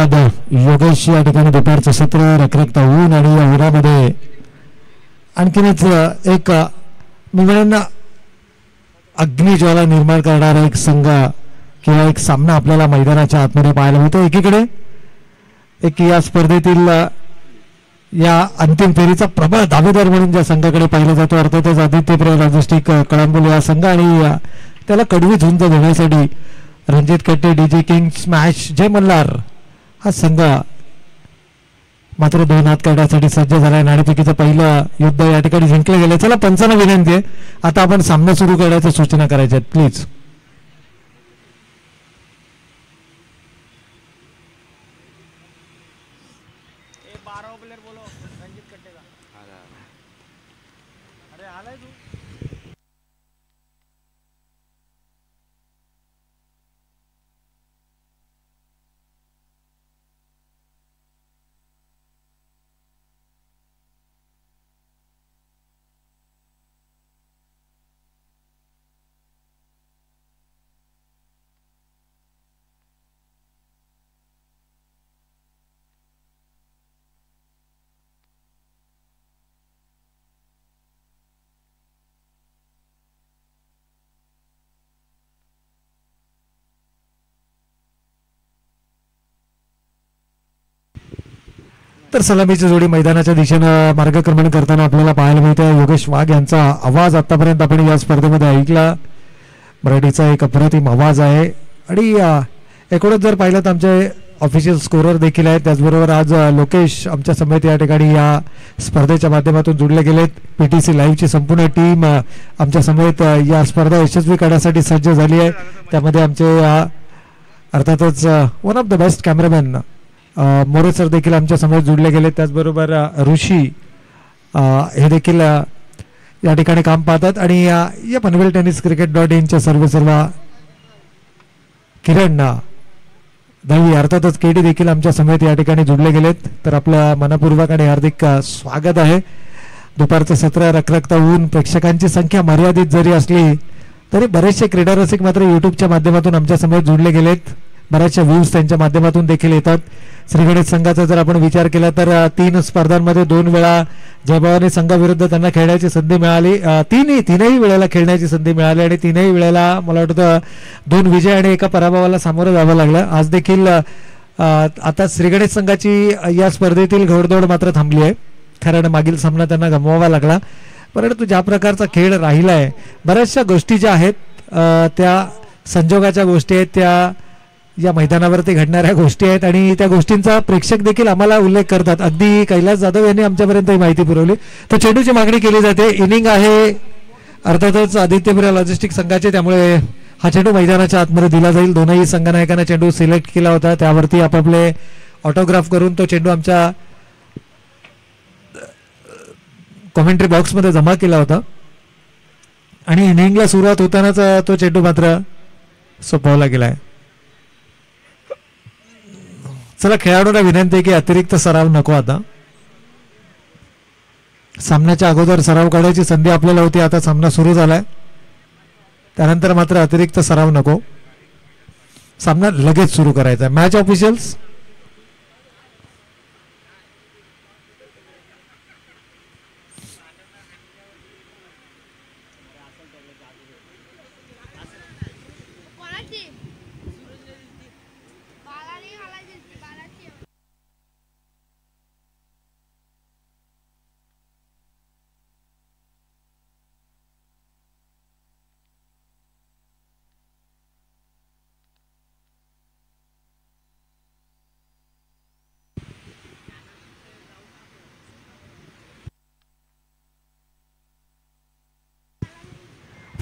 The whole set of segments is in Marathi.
धन्यवाद योगेश. या ठिकाणी दुपारचं सत्र रखरखता होऊन आणि या उरामध्ये आणखीनच एक मी म्हणेन अग्निज्वाला निर्माण करणारा एक संघ किंवा एक सामना आपल्याला मैदानाच्या आतमध्ये पाहायला मिळतो. एकीकडे एक या स्पर्धेतील या अंतिम फेरीचा प्रबळ दावेदार म्हणून ज्या संघाकडे पाहिलं जातो अर्थातच आदित्यप्रिय लॉजिस्टिक कळंबोली हा संघ आणि त्याला कडवी झुंज देण्यासाठी रणजित कट्टे, डीजे किंग, स्मॅश, जय मल्हार हा संघ मात्र 2 हात काढण्यासाठी सज्ज झाला. नाणेफेकीचं पहिलं युद्ध या ठिकाणी जिंकलं गेलं. चला पंचांना विनंती आहे आता आपण सामना सुरू करण्याच्या सूचना करायच्या आहेत प्लीज. तर सलामीची जोडी मैदानाच्या दिशेनं मार्गक्रमण करताना आपल्याला पाहायला मिळते. योगेश वाघ यांचा आवाज आतापर्यंत आपण या स्पर्धेमध्ये ऐकला. मराठीचा एक अप्रतिम आवाज आहे आणि एकूणच जर पाहिलं तर आमचे ऑफिशियल स्कोरर देखील आहेत. त्याचबरोबर आज लोकेश आमच्या समेत या ठिकाणी या स्पर्धेच्या माध्यमातून जुळले गेलेत. PTC लाईव्हची संपूर्ण टीम आमच्या समेत या स्पर्धा यशस्वी करण्यासाठी सज्ज झाली आहे. त्यामध्ये आमचे अर्थातच one of the best cameraman More sir देखील आमच्या समोर जुळले गेले. त्याचबरोबर ऋषी हे देखील या ठिकाणी काम पाहतात आणि या पनवेल टेनिस cricket.in सर्व किरण दळवी अर्थातच KD देखील आमच्या समेत या ठिकाणी जुळले गेलेत. तर आपलं मनपूर्वक आणि हार्दिक स्वागत आहे. दुपारचं सत्र रखरखता होऊन प्रेक्षकांची संख्या मर्यादित जरी असली तरी बरेचसे क्रीडा रसिक मात्र यूट्यूबच्या माध्यमातून आमच्या समोर जुळले गेलेत. बऱ्याचशा व्ह्यूज त्यांच्या माध्यमातून देखील येतात. श्रीगणेश संघाचा जर आपण विचार केला तर 3 स्पर्धांमध्ये 2 वेळा जयभवानी संघाविरुद्ध त्यांना खेळण्याची संधी मिळाली. तीनही वेळेला खेळण्याची संधी मिळाली आणि 3ही वेळेला मला वाटतं 2 विजय आणि 1 पराभवाला सामोरं जावं लागलं. आज देखील आता श्रीगणेश संघाची या स्पर्धेतील घोडदौड मात्र थांबली आहे कारण मागील सामना त्यांना गमवावा लागला. परंतु ज्या प्रकारचा खेळ राहिला आहे बऱ्याचशा गोष्टी ज्या आहेत त्या संजोगाच्या गोष्टी आहेत, त्या या मैदानावरती घडणाऱ्या गोष्टी आहेत आणि त्या गोष्टींचा प्रेक्षक देखील आम्हाला उल्लेख करतात. अगदी कैलास जाधव यांनी आमच्यापर्यंत ही माहिती पुरवली. तर चेंडूची मागणी केली जाते. इनिंग आहे अर्थातच आदित्यप्रिय लॉजिस्टिक संघाचे, त्यामुळे हा चेंडू मैदानाच्या आतमध्ये दिला जाईल. दोनही संघनायकांना चेंडू सिलेक्ट केला होता, त्यावरती आपापले ऑटोग्राफ करून तो चेंडू आमच्या कॉमेंट्री बॉक्समध्ये जमा केला होता आणि इनिंगला सुरुवात होतानाच तो चेंडू मात्र सोपवला गेला आहे. चला खेळाडूंना विनंती आहे की अतिरिक्त सराव नको. आता सामन्याच्या अगोदर सराव काढायची संधी आपल्याला होती, आता सामना सुरू झालाय त्यानंतर मात्र अतिरिक्त सराव नको. सामना लगेच सुरू करायचा आहे. मॅच ऑफिशियल्स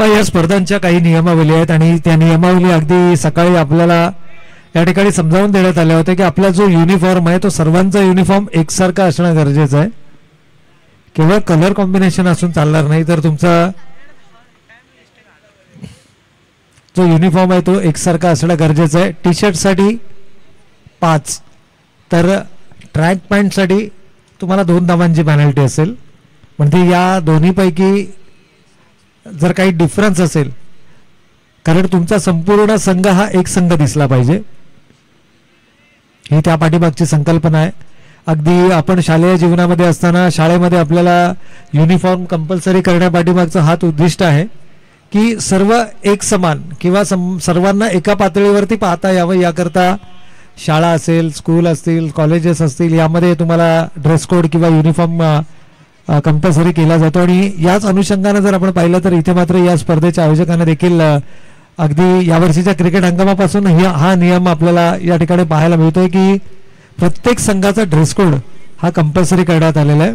या स्पर्धांच्या काही नियमावली आहेत आणि त्या नियमावली अगदी सकाळी आपल्याला या ठिकाणी समजावून देण्यात आल्या होत्या की आपला जो युनिफॉर्म आहे तो सर्वांचा युनिफॉर्म एकसारखा असणं गरजेचं आहे. केवळ कलर कॉम्बिनेशन असून चालणार नाही, तर तुमचा जो युनिफॉर्म आहे तो एकसारखा असणं गरजेचं आहे. टी शर्टसाठी 5 तर ट्रॅक पॅन्टसाठी तुम्हाला 2 धावांची पेनल्टी असेल. म्हणजे या दोन्हीपैकी जर काही डिफरन्स असेल, कारण तुमचा संपूर्ण संघ हा एक संघ दिसला पाहिजे. ही त्या पाठीमागची संकल्पना आहे. अगदी आपण शालेय जीवनामध्ये असताना शाळेमध्ये आपल्याला युनिफॉर्म कंपल्सरी करण्यापाठीमागचं हाच उद्दिष्ट आहे की सर्व एक समान किंवा सर्वांना एका पातळीवरती पाहता यावं, याकरता शाळा असेल, स्कूल असतील, कॉलेजेस असतील, यामध्ये तुम्हाला ड्रेस कोड किंवा युनिफॉर्म कंपल्सरी केला जातो. आणि याच अनुषंगानं जर आपण पाहिलं तर इथे मात्र या स्पर्धेच्या आयोजकांना देखील अगदी यावर्षीच्या क्रिकेट हंगामापासून हा नियम आपल्याला या ठिकाणी पाहायला मिळतोय की प्रत्येक संघाचा ड्रेस कोड हा कंपल्सरी करण्यात आलेला आहे.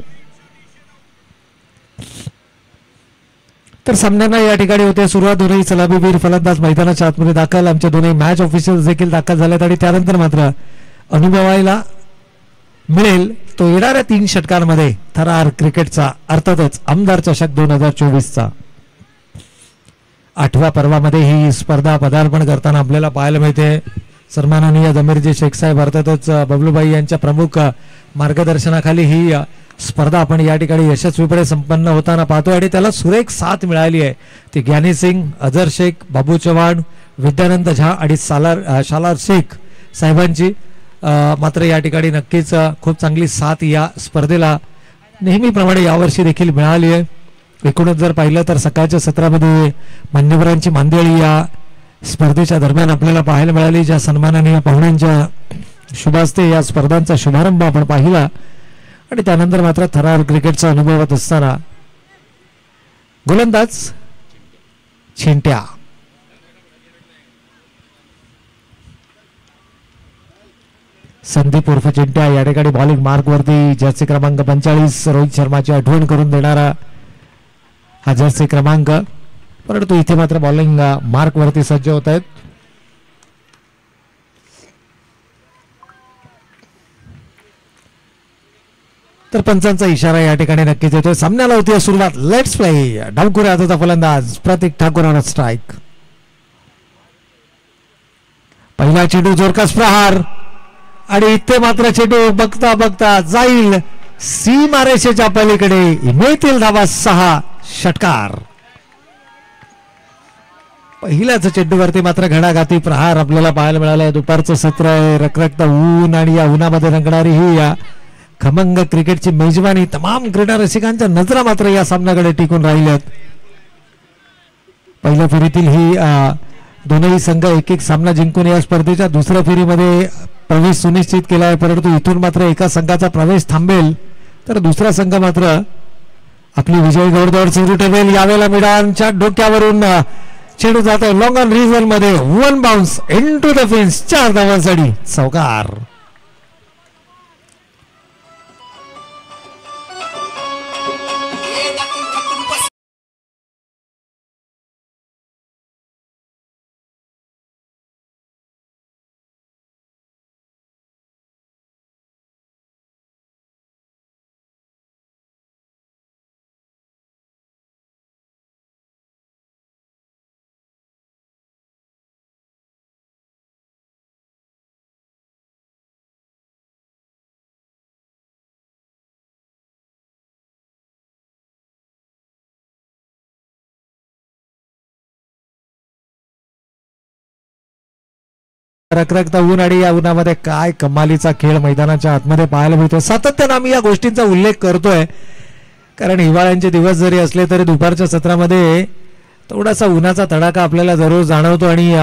तर सामन्यांना या ठिकाणी होते सुरुवात. दोन्ही सलामीवीर फलंदाज मैदानाच्या आतमध्ये दाखल. आमच्या दोन्ही मॅच ऑफिशियल्स देखील दाखल झालेत आणि त्यानंतर मात्र अनुभवायला मिळेल तो येणाऱ्या 3 षटकांमध्ये थरार क्रिकेटचा, अर्थातच आमदार चषक 2024चा 8व्या पर्वामध्ये ही स्पर्धा पदार्पण करताना आपल्याला पाहायला मिळते. सन्माननीय जमीरजी शेख साहेब अर्थातच बबलूबाई यांच्या प्रमुख मार्गदर्शनाखाली ही स्पर्धा आपण या ठिकाणी यशस्वीपणे संपन्न होताना पाहतो आणि त्याला सुरेख साथ मिळाली आहे. ती ज्ञानी सिंग, अजहर शेख, बाबू चव्हाण, विद्यानंद झा आणि शालार शेख साहेबांची मात्र या ठिकाणी नक्कीच खूप चांगली साथ या स्पर्धेला नेहमीप्रमाणे यावर्षी देखील मिळाली आहे. एकूणच जर पाहिलं तर सकाळच्या सत्रामध्ये मान्यवरांची मांदियाळी या स्पर्धेच्या दरम्यान आपल्याला पाहायला मिळाली. ज्या सन्माननीय पाहुण्यांच्या शुभास्ते या स्पर्धांचा शुभारंभ आपण पाहिला आणि त्यानंतर मात्र थरार क्रिकेटचा अनुभवत असताना गोलंदाज चिंट्या, संदीप उर्फ चिंट्या या ठिकाणी बॉलिंग मार्क वरती जर्सी क्रमांक 45 रोहित शर्माची आठवण करून देणारा हा जर्सी क्रमांक, परंतु इथे मात्र बॉलिंग मार्क वरती सज्ज होत आहेत. तर पंचांचा इशारा या ठिकाणी नक्कीच येतोय. सामन्याला होती सुरुवात. Let's play. डावखुऱ्या हाताचा फलंदाज प्रतीक ठाकूर स्ट्राईक. पहिला चेंडू जोरकस प्रहार आणि इथे मात्र चेंडू बघता बघता जाईल सीमारेषेच्या पलीकडे. मिळतील धावा 6. षटकार. पहिल्याच चेंडूवरती मात्र घणाघाती प्रहार आपल्याला पाहायला मिळालाय. दुपारचं सत्र आहे, रखरखत ऊन आणि या उन्हामध्ये रंगणारी ही या खमंग क्रिकेटची मेजवानी. तमाम क्रीडा रसिकांच्या नजरा मात्र या सामन्याकडे टिकून राहिल्यात. पहिल्या फेरीतील ही दोनही संघ एक एक सामना जिंकून या स्पर्धेच्या दुसऱ्या फेरीमध्ये प्रवेश सुनिश्चित केला आहे. परंतु इथून मात्र एका संघाचा प्रवेश थांबेल तर दुसरा संघ मात्र आपली विजयी घोडदौड सुरू ठेवेल. यावेळेला मिडानच्या डोक्यावरून चेंडू जातो लॉंग ऑन रिझन मध्ये. 1 बाउन्स इनटू द फेन्स. 4 धावांसाठी चौकार. रखरखता ऊन आणि या उन्हामध्ये काय कमालीचा खेळ मैदानाच्या आतमध्ये पाहायला मिळतो. सातत्यानं आम्ही या गोष्टींचा उल्लेख करतोय कारण हिवाळ्याचे दिवस जरी असले तरी दुपारच्या सत्रामध्ये थोडासा उन्हाचा तडाखा आपल्याला जरूर जाणवतो. आणि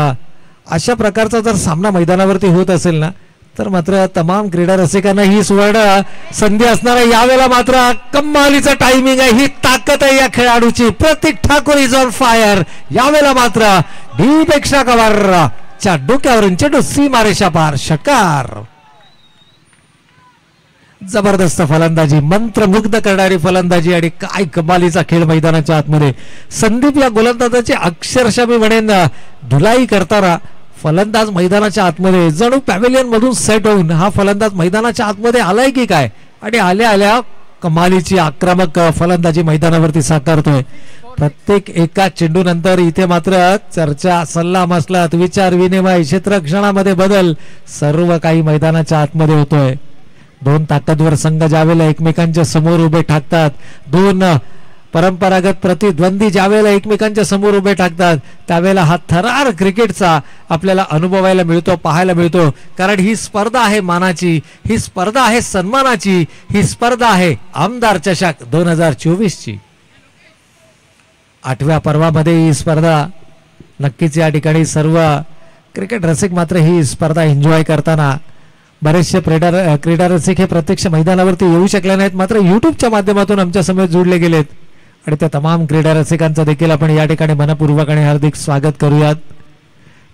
अशा प्रकारचा जर सामना मैदानावरती होत असेल ना तर मात्र तमाम क्रीडा रसिकांना ही सुवर्ण संधी असणार आहे. यावेळेला मात्र कमालीचं टायमिंग आहे, ही ताकद आहे या खेळाडूची. प्रतीक ठाकूर इज ऑन फायर. यावेळेला मात्र डीपेक्षा कव्हर च्या डोक्यावरून चेंडू सीमारेषा पार. षटकार. जबरदस्त फलंदाजी, मंत्रमुग्ध करणारी फलंदाजी आणि काय कमालीचा खेळ मैदानाच्या आतमध्ये. संदीप या गोलंदाजाची अक्षरशः मी म्हणेन धुलाई करताना फलंदाज मैदानाच्या आतमध्ये जणू पॅव्हेलियन मधून सेट होऊन हा फलंदाज मैदानाच्या आतमध्ये आलाय की काय आणि आल्या आल्या कमालीची आक्रमक फलंदाजी मैदानावरती साकारतोय. प्रत्येक एका चेंडू नंतर इथे मात्र चर्चा, सल्ला मसलत, विचार विनिमय, क्षेत्ररक्षणामध्ये बदल सर्व काही मैदानाच्या आतमध्ये होतोय. दोन ताकदवर संघ ज्यावेळेला एकमेकांच्या समोर उभे ठाकतात, दोन परंपरागत प्रतिद्वंदी ज्यावेळेला एकमेकांच्या समोर उभे टाकतात त्यावेळेला हा थरार क्रिकेटचा आपल्याला अनुभवायला मिळतो, पाहायला मिळतो. कारण ही स्पर्धा आहे मानाची, ही स्पर्धा आहे सन्मानाची, ही स्पर्धा आहे आमदार चषक 2024ची. 8व्या पर्वामध्ये ही स्पर्धा नक्कीच या ठिकाणी सर्व क्रिकेट रसिक मात्र ही स्पर्धा एन्जॉय करताना बरेचसे क्रीडा रसिक हे प्रत्यक्ष मैदानावरती येऊ शकले नाहीत, मात्र युट्यूबच्या माध्यमातून आमच्या समोर जोडले गेलेत. आणि त्या तमाम क्रीडा रसिकांचं देखील आपण या ठिकाणी मनपूर्वक आणि हार्दिक स्वागत करूयात.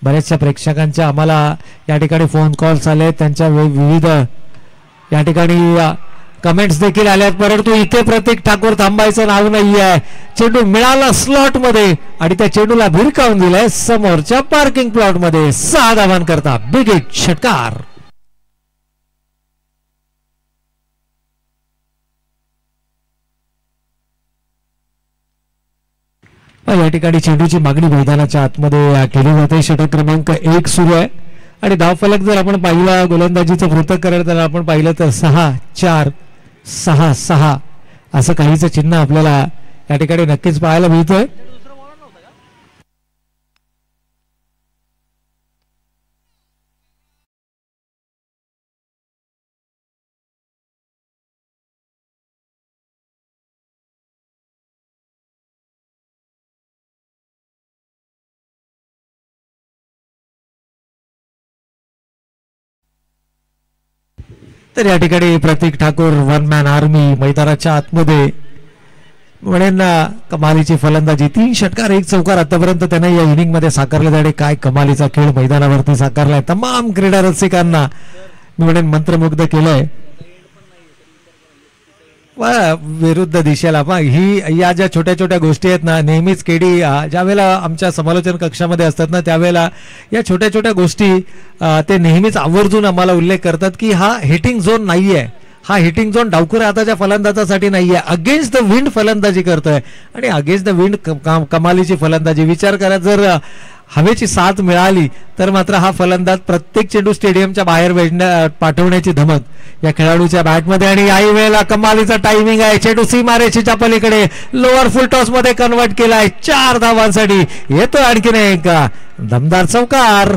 बऱ्याचशा प्रेक्षकांच्या आम्हाला या ठिकाणी फोन कॉल्स आले, त्यांच्या विविध या ठिकाणी कमेंट्स देखील आल्यात. परंतु इथे प्रतीक ठाकूर थांबायचं नाव नाही आहे. चेंडू मिळाला स्लॉट मध्ये आणि त्या चेंडूला भिरकावून दिलाय समोरच्या पार्किंग प्लॉट मध्ये. 6 धावां करता बिग हिट षटकार. या ठिकाणी चेंडूची मागणी मैदानाच्या आतमध्ये केली जाते. षटक क्रमांक 1 सुरू आहे आणि धावफलक जर आपण पाहिला गोलंदाजीचं पृथक करायला तर आपण पाहिलं तर 6-4-6-6 असं काहीच चिन्ह आपल्याला या ठिकाणी नक्कीच पाहायला मिळतंय. तर या ठिकाणी प्रतीक ठाकूर वन मॅन आर्मी मैदानाच्या आतमध्ये म्हणेन कमालीची फलंदाजी. 3 षटकार 1 चौकार आतापर्यंत त्याने या इनिंग मध्ये साकारले जाणे. काय कमालीचा खेळ मैदानावरती साकारलाय. तमाम क्रीडा रसिकांना मी म्हणेन मंत्रमुग्ध केलंय. विरुद्ध दिशेला ही या ज्या छोट्या छोट्या गोष्टी आहेत ना, नेहमीच केडी ज्या वेळेला आमच्या समालोचन कक्षामध्ये असतात ना त्यावेळेला या छोट्या छोट्या गोष्टी ते नेहमीच आवर्जून आम्हाला उल्लेख करतात की हा हिटिंग झोन नाहीये, हा हिटिंग झोन डावखुऱ्या हाताच्या फलंदाजासाठी नाहीये, अगेन्स्ट द विंड फलंदाजी करतोय. आणि अगेन्स्ट द विंड कमालीची फलंदाजी. विचार करा, जर हवेची साथ मिळाली तर मात्र हा फलंदाज प्रत्येक चेंडू स्टेडियमच्या बाहेर पाठवण्याची धमक या खेळाडूच्या बॅटमध्ये. आणि याही वेळेला कमालीचा टायमिंग आहे. चेंडू सीमारेषेच्या पलीकडे लोअर फुल टॉस मध्ये कन्वर्ट केलाय. 4 धावांसाठी येतो आणखीन एक दमदार चौकार.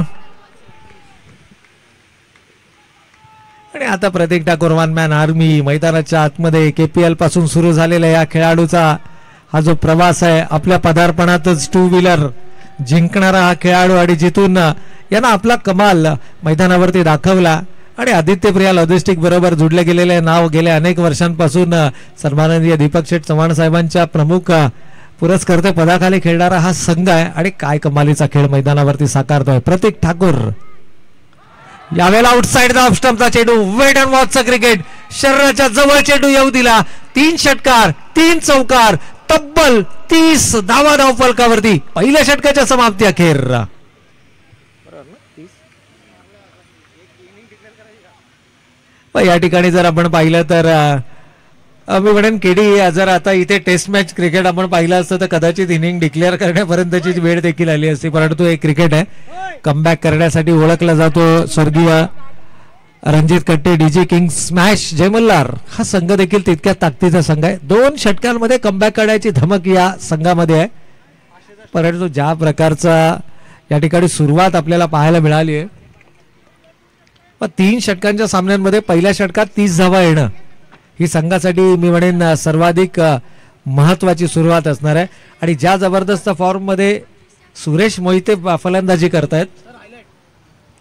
आणि आता प्रतीक ठाकूर वन मॅन आर्मी मैदानाच्या आतमध्ये KPL पासून सुरू झालेला या खेळाडूचा हा जो प्रवास आहे, आपल्या पदार्पणातच 2 व्हीलर जिंकणारा हा खेळाडू आणि जिथून यानं आपला कमाल मैदानावरती दाखवला. आणि आदित्यप्रिया लॉजिस्टिक बरोबर जुडले गेलेले नाव गेल्या अनेक वर्षांपासून सन्माननीय दीपक शेठ चव्हाण साहेबांच्या प्रमुख पुरस्कर्ते पदाखाली खेळणारा हा संघ आहे. आणि काय कमालीचा खेळ मैदानावरती साकारतोय प्रतीक ठाकूर. यावेळेला आउटसाइड द ऑफ स्टंपचा चेंडू, वेट अँड वॉचचा क्रिकेट. शरीराच्या जवळ चेंडू येऊ दिला. 3 षटकार 3 चौकार, तब्बल 30 धावा धावफलकावरती. पहिल्या षटकाच्या समाप्ती अखेर. या ठिकाणी जर आपण पाहिलं तर मी म्हणेन केडी जर आता इथे टेस्ट मॅच क्रिकेट आपण पाहिलं असतं तर कदाचित इनिंग डिक्लेअर करण्यापर्यंतची वेळ देखील आली असती. परंतु हे क्रिकेट आहे, कमबॅक करण्यासाठी ओळखला जातो. स्वर्गीय रणजित कट्टे, डीजी किंग स्मॅश, जय मल्हार हा संघ देखील तितक्या ताकदीचा संघ आहे. 2 षटकांमध्ये कमबॅक करण्याची धमक या संघामध्ये आहे. परंतु ज्या प्रकारचा या ठिकाणी सुरुवात आपल्याला पाहायला मिळाली आहे, 3 षटकांच्या सामन्यांमध्ये पहिल्या षटकात 30 धावा येणं ही संघासाठी मी म्हणेन सर्वाधिक महत्वाची सुरुवात असणार आहे. आणि ज्या जबरदस्त फॉर्म मध्ये सुरेश मोहिते फलंदाजी करतायत,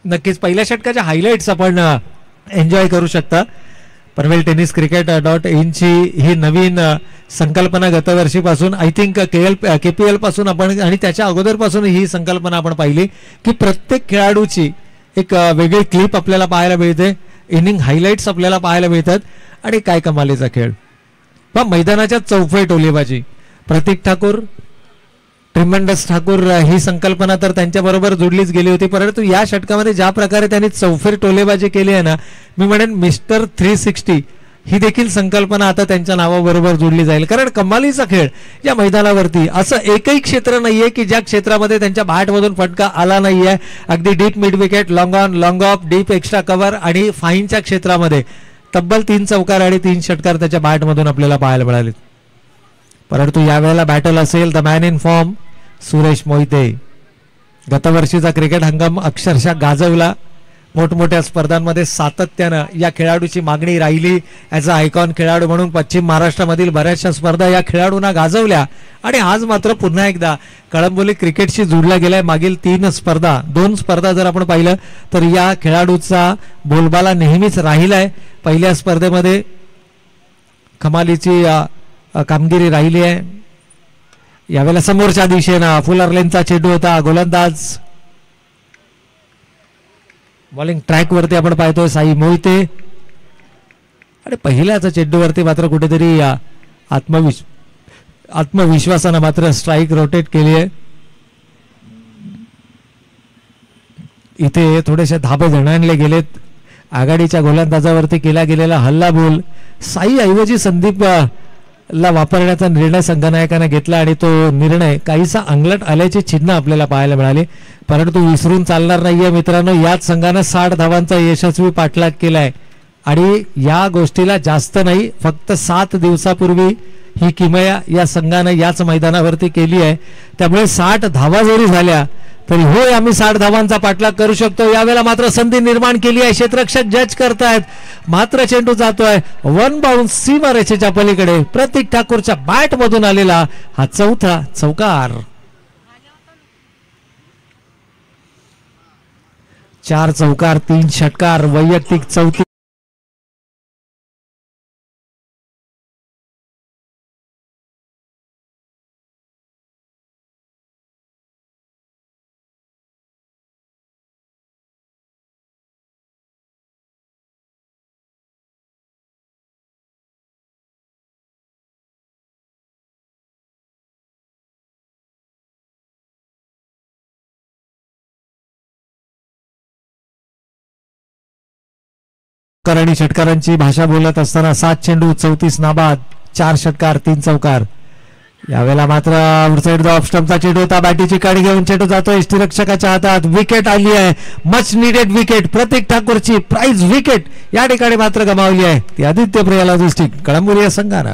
नक्कीच पहिल्या षटकाच्या हायलाइट्स आपण एन्जॉय करू शकता. पनवेल टेनिस क्रिकेट.in ची ही नवीन संकल्पना गतवर्षीपासून आय थिंक KPL पासून आपण आणि त्याच्या अगोदरपासून ही संकल्पना आपण पाहिली की प्रत्येक खेळाडूची एक वेगळी क्लिप आपल्याला पाहायला मिळते, इनिंग हायलाइट्स आपल्याला पाहायला मिळतात. आणि काय कमालीचा खेळ. मैदानाच्या चौफेर टोलेबाजी. प्रतीक ठाकूर, ट्रिमेंडस ठाकूर ही संकल्पना तर त्यांच्या बरोबर जोडलीच गेली होती. परंतु या षटकामध्ये ज्या प्रकारे त्यांनी चौफेर टोलेबाजी केली आहे ना, मी म्हणेन मिस्टर 360 ही देखील संकल्पना आता त्यांच्या नावाबरोबर जोडली जाईल. कारण कमालीचा खेळ या मैदानावरती असं एकही क्षेत्र नाहीये की ज्या क्षेत्रामध्ये त्यांच्या बॅटमधून फटका आला नाहीये. अगदी deep mid wicket, long on, long of, deep extra cover आणि फाईनच्या क्षेत्रामध्ये तब्बल 3 चौकार आणि 3 षटकार त्याच्या बॅटमधून आपल्याला पाहायला मिळाले. परंतु यावेळेला बॅटल असेल the man in form Suresh Mohite. गतवर्षीचा क्रिकेट हंगाम अक्षरशः गाजवला. मोठमोठ्या स्पर्धांमध्ये सातत्यानं या खेळाडूची मागणी राहिली. ॲज अ आयकॉन खेळाडू म्हणून पश्चिम महाराष्ट्रामधील बऱ्याचशा स्पर्धा या खेळाडूंना गाजवल्या आणि आज मात्र पुन्हा एकदा कळंबोली क्रिकेटशी जोडला गेलाय. मागील 3 स्पर्धा 2 स्पर्धा जर आपण पाहिलं तर या खेळाडूचा बोलबाला नेहमीच राहिलाय. पहिल्या स्पर्धेमध्ये कमालीची कामगिरी राहिली आहे. यावेळेला समोरच्या दिशेनं फुलर लेनचा चेंडू होता. गोलंदाज बॉलिंग ट्रॅक वरती आपण पाहतोय साई मोहिते आणि पहिल्याच चेंडूवरती मात्र कुठेतरी आत्मविश्वासानं मात्र स्ट्राईक रोटेट केली आहे. इथे थोडेसे धाबे जणांले गेलेत. आघाडीच्या गोलंदाजावरती केला गेलेला हल्ला बोल साई ऐवजी संदीप ला वापरण्याचा निर्णय संघनायकाने घेतला आणि तो निर्णय काहीसा अंगलट आल्याचे चिन्ह आपल्याला पाहायला मिळाले. परंतु विसरून चालणार नाहीये मित्रांनो, याच संघानं 60 धावांचा यशस्वी पाठलाग केलाय आणि या गोष्टीला जास्त नाही फक्त 7 दिवसापूर्वी ही किमया या संघानं याच मैदानावरती केली आहे. त्यामुळे 60 धावा जरी झाल्या तरी होय आम्ही 60 धावांचा पाठलाग करू शकतो. यावेळेला मात्र संधी निर्माण केली आहे. क्षेत्ररक्षक जज करतायत मात्र चेंडू जातोय वन बाउन्स सीमारेषेच्या पलीकडे. प्रतीक ठाकूरच्या बॅट मधून आलेला हा चौथा चौकार. 4 चौकार 3 षटकार वैयक्तिक 34. आणि षटकारांची भाषा बोलत असताना 7 चेंडू 34 नाबाद 4 षटकार 3 चौकार. यावेळेला मात्र आउटसाइड द ऑफ स्टंपचा चेंडू होता. बॅटीची काडी घेऊन चेंडू जातो यष्टीरक्षकाच्या हातात. विकेट आली आहे. Much needed wicket. प्रतीक ठाकूरची प्राइज विकेट या ठिकाणी मात्र गमावली आहे ती आदित्य प्रिया लॉजिस्टिक कळंबोली या संघानं.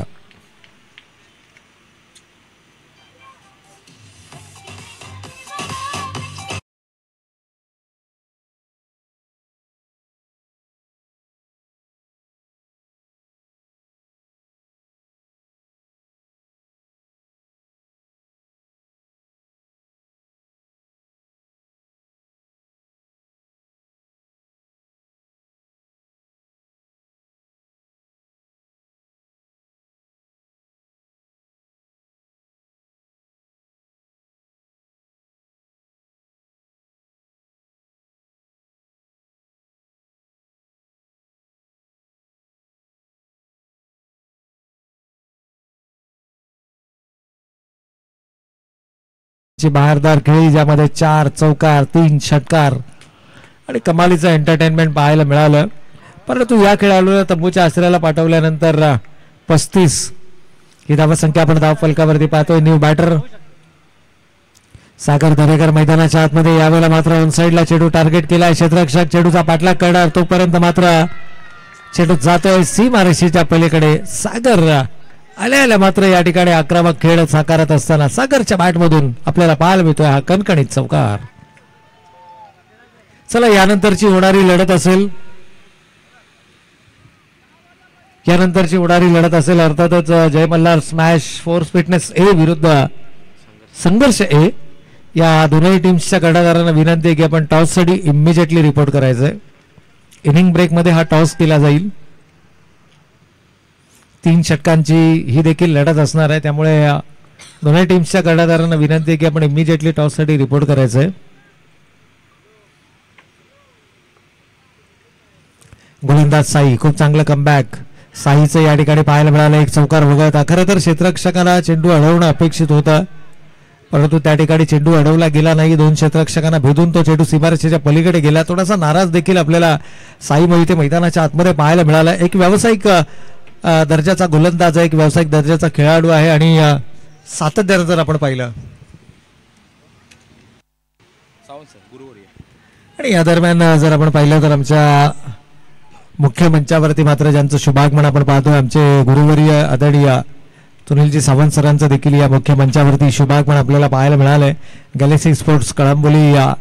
बाहेरदार खेळी ज्यामध्ये 4 चौकार 3 षटकार आणि कमालीचं एंटरटेनमेंट पाहायला मिळालं. परंतु या खेळाडूला तंबूच्या आश्रयाला पाठवल्यानंतर 35 ही धावसंख्या आपण धावफलकावरती पाहतोय. न्यू बॅटर सागर दरेकर मैदानाच्या आतमध्ये. यावेळेला मात्र ऑन साइडला चेंडू टार्गेट केलाय. क्षेत्ररक्षक चेंडूचा पाठलाग करणार तोपर्यंत मात्र चेंडू जातोय सीमारेषेच्या पलीकडे. सागर आल्या मात्र या ठिकाणी आक्रमक खेळ साकारत असताना सागरच्या बॅटमधून आपल्याला पाहायला मिळतोय हा कणकणीत चौकार. चला यानंतरची होणारी लढत असेल अर्थातच जय मल्हार स्मॅश फोर्स फिटनेस ए विरुद्ध संघर्ष ए. या दोन्ही टीम्सच्या कर्णधारांना विनंती आहे की आपण टॉस साठी इमिजिएटली रिपोर्ट करायचंय. इनिंग ब्रेक मध्ये हा टॉस केला जाईल. 3 षटकांची ही देखील लढत असणार आहे. त्यामुळे दोन्ही टीम्सच्या कर्णधारांना विनंती आहे की आपण इमिजिएटली टॉस साठी रिपोर्ट करायचंय. गोलंदाज साई खूप चांगलं कमबॅक साईचं या ठिकाणी पाहायला मिळालं. 1 चौकार वगळता. खरं तर क्षेत्ररक्षकाला चेंडू अडवणं अपेक्षित होतं परंतु त्या ठिकाणी चेंडू अडवला गेला नाही. 2 क्षेत्ररक्षकांना भेदून तो चेंडू सीमारेषेच्या पलीकडे गेला. थोडासा नाराज देखील आपल्याला साई मोहिते मैदानाच्या आतमध्ये पाहायला मिळाला. एक व्यावसायिक दर्जाचा गोलंदाज आहे. एक व्यावसायिक दर्जाचा खेळाडू आहे आणि सातत्यानं जर आपण पाहिलं आणि या दरम्यान जर आपण पाहिलं तर आमच्या मुख्य मंचावरती मात्र ज्यांचं शुभागमन आपण पाहतोय आमचे गुरुवर्य आदरणीय सुनीलजी सावंत सरांचं देखील या मुख्य मंचावरती शुभागमन आपल्याला पाहायला मिळालंय. गॅलेक्सी स्पोर्ट्स कळंबोली या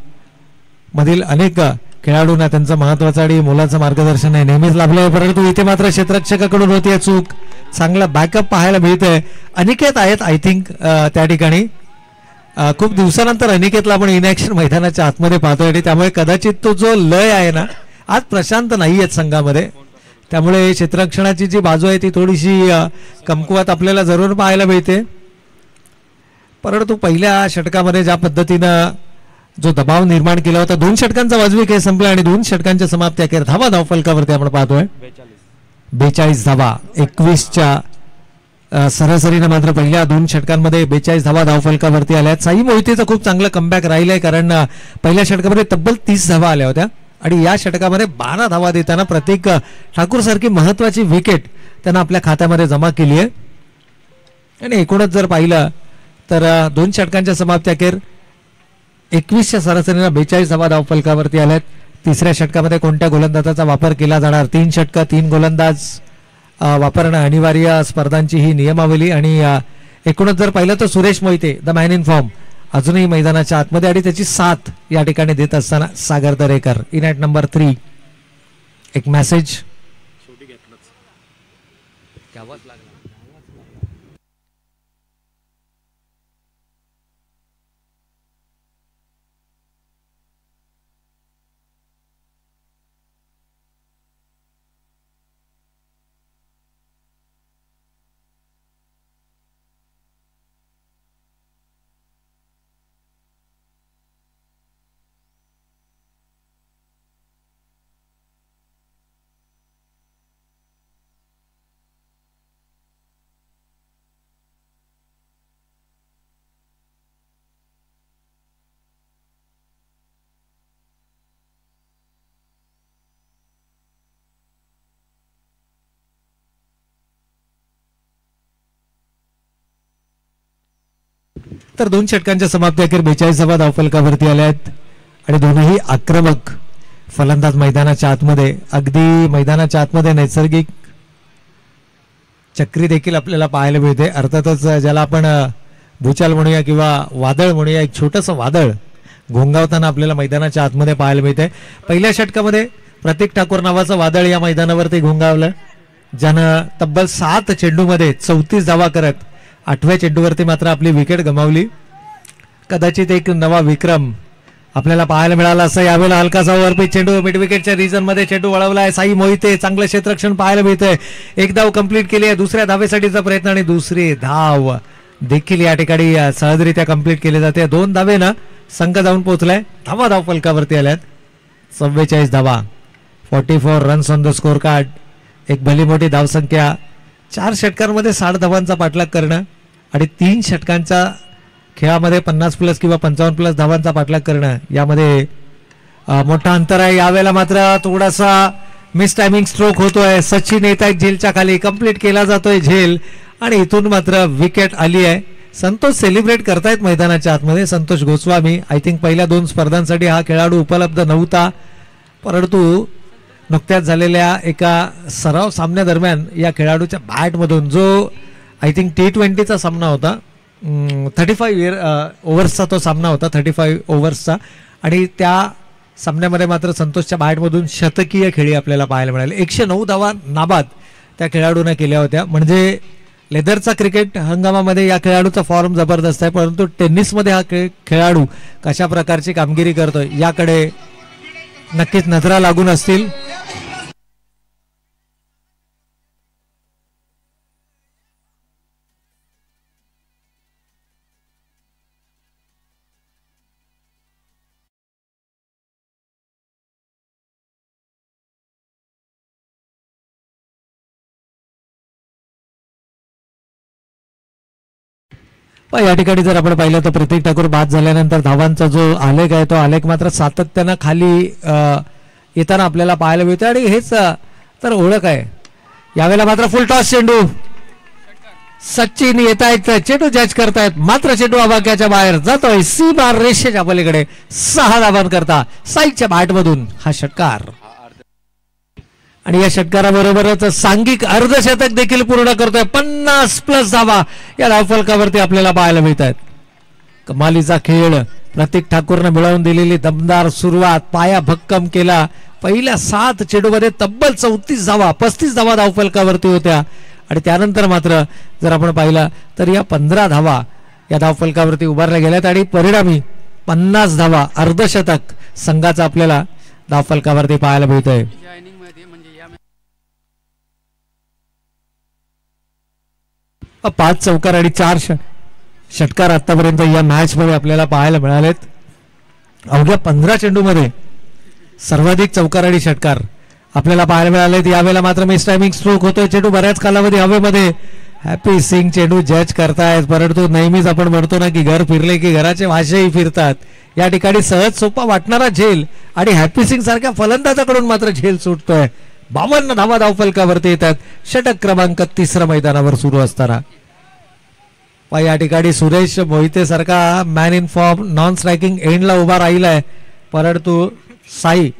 मधील अनेक खेळाडूंना त्यांचं महत्वाचं आणि मोलाचं मार्गदर्शन आहे नेहमीच लाभलंय. परंतु इथे मात्र क्षेत्ररक्षकाकडून होती चूक. चांगला बॅकअप पाहायला मिळतंय. अनिकेत आहेत आय थिंक त्या ठिकाणी. खूप दिवसानंतर अनिकेतला आपण इनॅक्शन मैदानाच्या आतमध्ये पाहतोय आणि त्यामुळे कदाचित तो जो लय आहे ना, आज प्रशांत नाही आहेत संघामध्ये, त्यामुळे क्षेत्ररक्षणाची जी बाजू आहे ती थोडीशी कमकुवत आपल्याला जरूर पाहायला मिळते. परंतु पहिल्या षटकामध्ये ज्या पद्धतीनं जो दबाव निर्माण केला होता, 2 षटकांचा वाजवी खेळ संपला आणि 2 षटकांच्या समाप्ती अखेर धावा धावफलकावरती आपण पाहतोय 42 धावा. 21च्या सरासरीने मात्र पहिल्या 2 षटकांमध्ये 42 धावा धावफलकावरती आल्या. साई मोहितेचं खूप चांगलं कमबॅक राहिलंय, कारण पहिल्या षटकामध्ये तब्बल 30 धावा आल्या होत्या आणि या षटकामध्ये 12 धावा देताना प्रतीक ठाकूर सारखी महत्वाची विकेट त्यांना आपल्या खात्यामध्ये जमा केली आहे. आणि एकूणच जर पाहिलं तर 2 षटकांच्या समाप्ती अखेर 21च्या सरासरीने 42 धावा धावफलकावरती आल्यात. तिसऱ्या षटकामध्ये कोणत्या गोलंदाजाचा वापर केला जाणार, 3 षटकं 3 गोलंदाज वापरणं अनिवार्य स्पर्धांची ही नियमावली. आणि एकूणच जर पाहिलं तर Suresh Mohite the man in form अजूनही मैदानाच्या आतमध्ये आणि त्याची साथ या ठिकाणी देत असताना सागर दरेकर इन ॲट नंबर 3. एक मेसेज तर 2 षटकांच्या समाप्ती अखेर 42 धावा धावफलकावरती आल्या आहेत आणि दोनही आक्रमक फलंदाज मैदानाच्या आतमध्ये, अगदी मैदानाच्या आतमध्ये नैसर्गिक चक्री देखील आपल्याला पाहायला मिळते. अर्थातच ज्याला आपण भूचाल म्हणूया किंवा वादळ म्हणूया, एक छोटंसं वादळ घोंगावताना आपल्याला मैदानाच्या आतमध्ये पाहायला मिळते. पहिल्या षटकामध्ये प्रतीक ठाकूर नावाचं वादळ या मैदानावरती घोंगावलं, ज्यानं तब्बल 7 चेंडूमध्ये 34 धावा करत 8व्या चेंडूवरती मात्र आपली विकेट गमावली. कदाचित एक नवा विक्रम आपल्याला पाहायला मिळाला असं. यावेळेला हलकासा ओव्हरपिच चेंडू मिड विकेटच्या रिजन मध्ये चेंडू वळवलाय. साई मोहिते चांगलं क्षेत्ररक्षण पाहायला मिळतंय. एक धाव कंप्लीट केली आहे. दुसऱ्या धावेसाठीचा प्रयत्न आणि दुसरी धाव देखील या ठिकाणी सहजरित्या कंप्लीट केली जाते. 2 धावेनं संघ जाऊन पोहोचलाय. धावा धावफलकावरती आल्यात 44 धावा, 44 runs on the score card. एक भली मोठी धावसंख्या. 4 षटकांमध्ये 60 धावांचा पाठलाग करणं आणि 3 षटकांच्या खेळामध्ये 50+ किंवा 55+ धावांचा पाठलाग करणं यामध्ये मोठा अंतर आहे. यावेळेला मात्र थोडासा मिस टायमिंग स्ट्रोक होतोय. सचिन येत आहेत झेलच्या खाली, कंप्लीट केला जातोय झेल आणि इथून मात्र विकेट आली आहे. संतोष सेलिब्रेट करतायत मैदानाच्या आतमध्ये. संतोष गोस्वामी आय थिंक पहिल्या 2 स्पर्धांसाठी हा खेळाडू उपलब्ध नव्हता, परंतु नुकत्याच झालेल्या एका सराव सामन्यादरम्यान या खेळाडूच्या बॅटमधून, जो आय थिंक T20चा सामना होता, 35 ओव्हर्सचा तो सामना होता, 35 ओव्हर्सचा, आणि त्या सामन्यामध्ये मात्र संतोषच्या बॅटमधून शतकीय खेळी आपल्याला पाहायला मिळाली. 109 धावा नाबाद त्या खेळाडूने केल्या होत्या. म्हणजे लेदरचा क्रिकेट हंगामामध्ये या खेळाडूचा फॉर्म जबरदस्त आहे, परंतु टेनिसमध्ये हा खेळाडू कशा प्रकारची कामगिरी करतोय याकडे नक्कीच नजरा लागून असतील. या ठिकाणी जर आपण पाहिलं तर प्रतीक ठाकूर बाद झाल्यानंतर धावांचा जो आलेख आहे तो आलेख मात्र सातत्यानं खाली येताना आपल्याला पाहायला मिळतं आणि हेच तर ओळख आहे. यावेळेला मात्र फुल टॉस चेंडू, सचिन येत आहेत, चेंडू जज करतायत, मात्र चेंडू आवाक्याच्या बाहेर जातोय सीमा रेषेच्या पलीकडे. 6 धावांकरता साईच्या बॅटमधून हा षटकार आणि या षटकाराबरोबरच सांघिक अर्धशतक देखील पूर्ण करतोय. 50+ धावा या धावफलकावरती आपल्याला पाहायला मिळत आहेत. कमालीचा खेळ प्रतीक ठाकूरने मिळवून दिलेली दमदार सुरुवात, पाया भक्कम केला. पहिल्या 7 चेंडूमध्ये तब्बल 34 धावा, 35 धावा धावफलकावरती होत्या आणि त्यानंतर मात्र जर आपण पाहिलं तर या 15 धावा या धावफलकावरती उभारल्या गेल्यात आणि परिणामी 50 धावा अर्धशतक संघाचा आपल्याला धावफलकावरती पाहायला मिळतंय. 5 चौकार आणि 4 षटकार आतापर्यंत या मॅच मध्ये आपल्याला पाहायला मिळालेत. अवघ्या 15 चेंडूमध्ये सर्वाधिक चौकार आणि षटकार आपल्याला पाहायला मिळालेत. यावेळेला मात्र मिस टायमिंग स्ट्रोक होतोय. चेंडू बऱ्याच कालावधी हवेमध्ये. हॅपी सिंग चेंडू जज करतायत, परंतु नेहमीच आपण म्हणतो ना की घर फिरले की घराचे वाशेही फिरतात. या ठिकाणी सहज सोपा वाटणारा झेल आणि हॅपी सिंग सारख्या फलंदाजाकडून मात्र झेल सुटतोय. 52 धावा धावफलकावरती येतात. षटक क्रमांक 3 मैदानावर सुरू असताना या ठिकाणी सुरेश मोहिते सारखा man in form non striking एंडला उभा राहिलाय, परंतु साई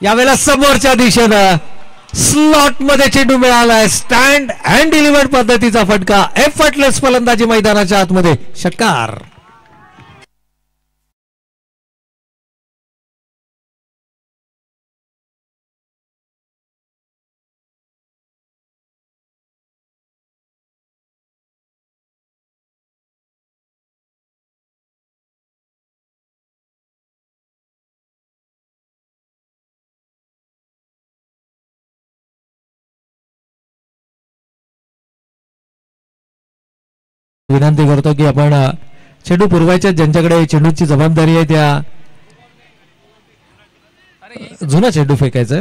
यावेळेला समोरच्या दिशेनं स्लॉट मध्ये चेंडू मिळालाय. स्टँड अँड डिलिव्हर्ड पद्धतीचा फटका. एफर्टलेस फलंदाजी मैदानाच्या आतमध्ये. षटकार. विनंती करतो की आपण चेंडू पुरवायच्या ज्यांच्याकडे चेंडूची जबाबदारी आहे त्या जुना चेंडू फेकायचा.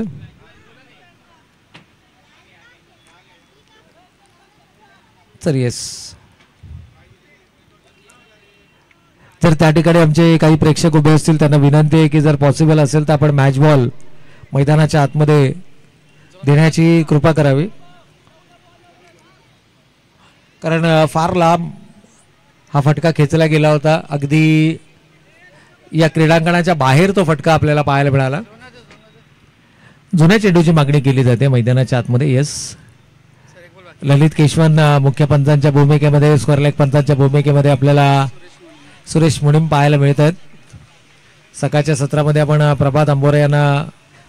तर येस, जर त्या ठिकाणी आमचे काही प्रेक्षक उभे असतील त्यांना विनंती आहे की जर पॉसिबल असेल तर आपण मॅच बॉल मैदानाच्या आतमध्ये देण्याची कृपा करावी, कारण फार लांब हा फटका खेचला गेला होता. अगदी या क्रीडांगणाच्या बाहेर तो फटका आपल्याला पाहायला मिळाला. जुन्या चेंडूची मागणी केली जाते मैदानाच्या आतमध्ये. येस, ललित केशवन मुख्य पंचांच्या भूमिकेमध्ये, स्क्वेअरलेग पंचांच्या भूमिकेमध्ये आपल्याला सुरेश मुनीम पाहायला मिळत आहेत. सकाळच्या सत्रामध्ये आपण प्रभात अंबोरे यांना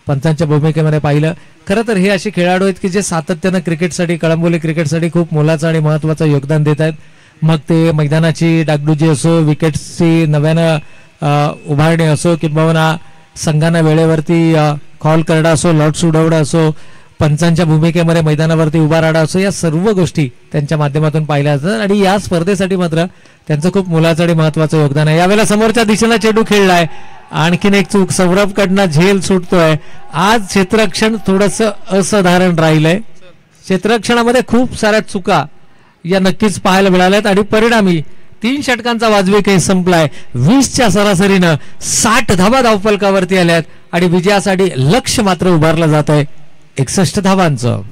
पंचांच्या भूमिकेमध्ये पाहिलं. खरं तर हे असे खेळाडू आहेत की जे सातत्यानं क्रिकेटसाठी, कळंबोली क्रिकेटसाठी खूप मोलाचं आणि महत्त्वाचं योगदान देत आहेत. मग ते मैदानाची डागडुजी असो, विकेट्सची नव्यानं उभारणी असो, किंवा संघांना वेळेवरती कॉल करणं असो, लॉट्स उडवणं असो, पंचांच्या भूमिकेमध्ये मैदानावरती उभा राहणं असो, या सर्व गोष्टी त्यांच्या माध्यमातून पाहिल्या जातात आणि या स्पर्धेसाठी मात्र त्यांचं खूप मोलाचं आणि महत्त्वाचं योगदान आहे. यावेळेला समोरच्या दिशेला चेंडू खेळलाय. आणखीन एक चूक, सौरभकडनं झेल सुटतोय. आज क्षेत्ररक्षण थोडंसं असाधारण राहिलंय. क्षेत्ररक्षणामध्ये खूप साऱ्या चुका या नक्कीच पाहायला मिळाल्यात आणि परिणामी 3 षटकांचा वाजवी खेळ संपलाय. 20च्या सरासरीनं 60 धावा धावफलकावरती आल्यात आणि विजयासाठी लक्ष्य मात्र उभारलं जात आहे 61 धावांचं.